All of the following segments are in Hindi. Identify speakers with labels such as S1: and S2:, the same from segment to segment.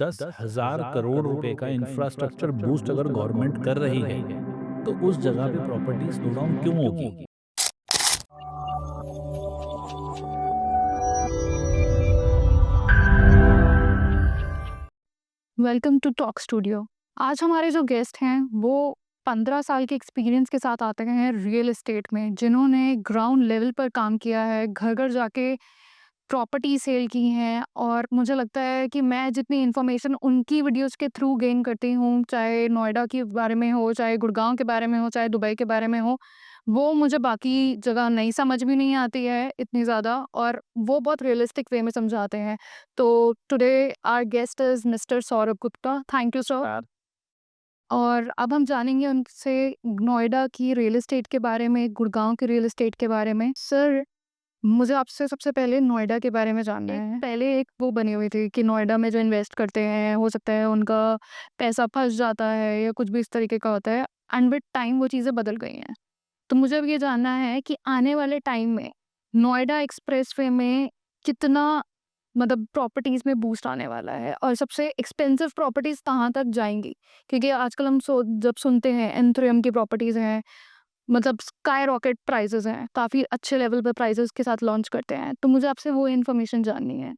S1: 10,000 करोड़ रुपए का इंफ्रास्ट्रक्चर बूस्ट अगर गवर्नमेंट कर रही है, तो उस जगह पे प्रॉपर्टी स्लो डाउन क्यों होगी?
S2: Welcome to talk studio. आज हमारे जो गेस्ट हैं वो 15 साल के एक्सपीरियंस के साथ आते हैं रियल एस्टेट में, जिन्होंने ग्राउंड लेवल पर काम किया है, घर घर जाके प्रॉपर्टी सेल की हैं। और मुझे लगता है कि मैं जितनी इन्फॉर्मेशन उनकी वीडियोस के थ्रू गेन करती हूँ, चाहे नोएडा के बारे में हो, चाहे गुड़गांव के बारे में हो, चाहे दुबई के बारे में हो, वो मुझे बाकी जगह नहीं समझ भी नहीं आती है इतनी ज़्यादा, और वो बहुत रियलिस्टिक वे में समझाते हैं। तो today our guest is mister Saurabh Gupta. Thank you sir.
S1: यार,
S2: और अब हम जानेंगे उनसे नोएडा की रियल एस्टेट के बारे में, गुड़गांव के रियल एस्टेट के बारे में। सर, मुझे आपसे सबसे पहले नोएडा के बारे में जानना है। पहले एक वो बनी हुई थी कि नोएडा में जो इन्वेस्ट करते हैं, हो सकता है उनका पैसा फँस जाता है या कुछ भी इस तरीके का होता है, एंड विद टाइम वो चीज़ें बदल गई हैं। तो मुझे अब ये जानना है कि आने वाले टाइम में नोएडा एक्सप्रेसवे में कितना, मतलब प्रॉपर्टीज़ में बूस्ट आने वाला है, और सबसे एक्सपेंसिव प्रॉपर्टीज़ कहाँ तक जाएँगी? क्योंकि आजकल हम जब सुनते हैं एंथ्रियम की प्रॉपर्टीज़ हैं, मतलब स्काई रॉकेट प्राइसेज़ हैं, काफ़ी अच्छे लेवल पे प्राइसेज़ के साथ लॉन्च करते हैं। तो मुझे आपसे वो इन्फॉर्मेशन जाननी है।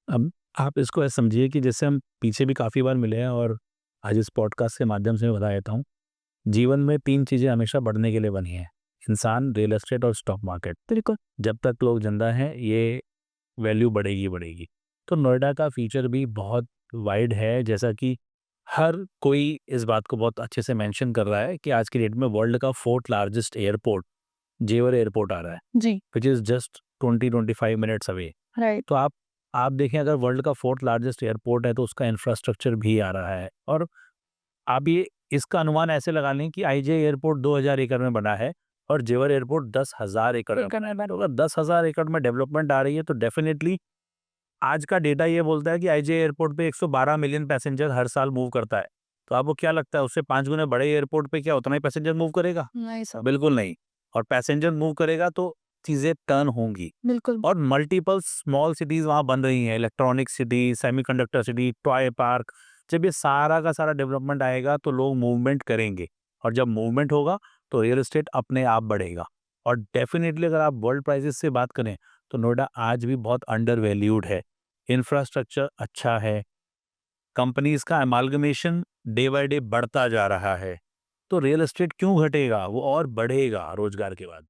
S1: अब आप इसको ऐसे समझिए कि जैसे हम पीछे भी काफ़ी बार मिले हैं और आज इस पॉडकास्ट के माध्यम से मैं बता देता हूँ, जीवन में 3 चीज़ें हमेशा बढ़ने के लिए बनी हैं, इंसान, रियल एस्टेट और स्टॉक मार्केट।
S2: बिल्कुल।
S1: जब तक लोग ज़िंदा हैं, ये वैल्यू बढ़ेगी बढ़ेगी। तो नोएडा का फीचर भी बहुत वाइड है, जैसा कि हर कोई इस बात को बहुत अच्छे से मेंशन कर रहा है कि आज की डेट में वर्ल्ड का 4th largest airport Jewar airport आ रहा है,
S2: जी।
S1: Which is just 20-25 minutes away.
S2: Right.
S1: तो आप देखें, अगर वर्ल्ड का 4th लार्जेस्ट एयरपोर्ट है तो उसका इंफ्रास्ट्रक्चर भी आ रहा है। और आप ये इसका अनुमान ऐसे लगा लें कि आईजे एयरपोर्ट 2000 एकड़ में बना है और जेवर एयरपोर्ट 10,000 एकड़ में बना है। तो अगर 10,000 एकड़ में डेवलपमेंट आ रही है तो डेफिनेटली आज का डेटा ये बोलता है कि आईजे एयरपोर्ट पे 112 मिलियन पैसेंजर हर साल मूव करता है। तो आपको क्या लगता है, उससे 5 गुना बड़े एयरपोर्ट पे क्या उतना ही पैसेंजर मूव करेगा?
S2: नहीं सर।
S1: बिल्कुल नहीं। और पैसेंजर मूव करेगा तो चीज़ें टर्न होंगी।
S2: बिल्कुल।
S1: और मल्टीपल स्मॉल सिटीज़ वहाँ बन रही हैं, electronic city, semiconductor city, toy park. जब ये सारा का सारा डेवलपमेंट आएगा तो लोग मूवमेंट करेंगे, और जब मूवमेंट होगा तो रियल एस्टेट अपने आप बढ़ेगा। और डेफिनिटली अगर आप वर्ल्ड प्राइसेस से बात करें तो नोएडा आज भी बहुत अंडर वैल्यूड है। इंफ्रास्ट्रक्चर अच्छा है, कंपनीज़ का अमाल्गमेशन डे बाय डे बढ़ता जा रहा है। तो रियल एस्टेट क्यों घटेगा? वो और बढ़ेगा रोज़गार के बाद।